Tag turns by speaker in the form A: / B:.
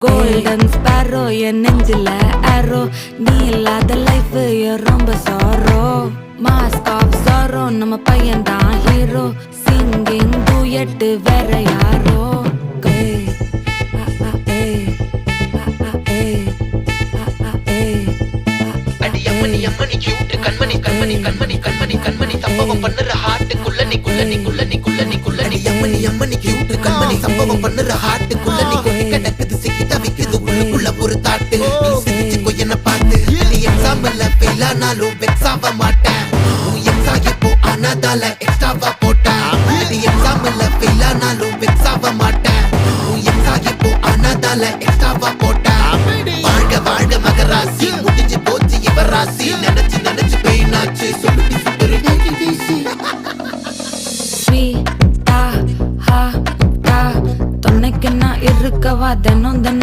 A: Golden sparrow என் நெஞ்சில arrow நீ இல்லாத லைஃப் ரொம்ப sorrow mask of sorrow நம்ம பையன்தான் ஹீரோ singing duet வேற யாரோ
B: அடி அம்மனி அம்மனி கியூட் கண்மணி கண்மணி கண்மணி கண்மணி கண்மணி சம்பவம் பண்ணுற ஹார்ட்டுக்குள்ள நீ குள்ள நீ குள்ள நீ குள்ள நீ குள்ள நீ அம்மனி அம்மனி கியூட் கண்மணி சம்பவம் பண்ணுற ஹார்ட்டுக்குள்ள நீ கொட்டி கிடக்குது சிக்கி தவிக்குது உள்ளுக்குள்ள ஒரு தாட்டு நீ சிரிச்சுக்கோ என்ன பார்த்து நீ எக்ஸாம்பிள் ஃபெயில் ஆனாலும் வெக்ஸ் ஆக மாட்டேன் உன் எக்ஸாம் இப்போ ஆனாதால எக்ஸ்ட்ராவா போட்டேன் நீ எக்ஸாம்பிள் ஃபெயில் ஆனாலும் வெக்ஸ் ஆக மாட்டேன் உன் எக்ஸாம் இப்போ ஆனாதால எக்ஸ்ட்ராவா போட்டேன் வாழ்க வாழ்க மகராசி முடிஞ்சு போச்சு இவர் ராசி நினைச்சு நினைச்சு பெயினாச்சு சொல்லுடி சுத்தரு
A: ஸ்வீட்டா ஹா டா துணைக்கு நான் இருக்கவா தினம் தினம்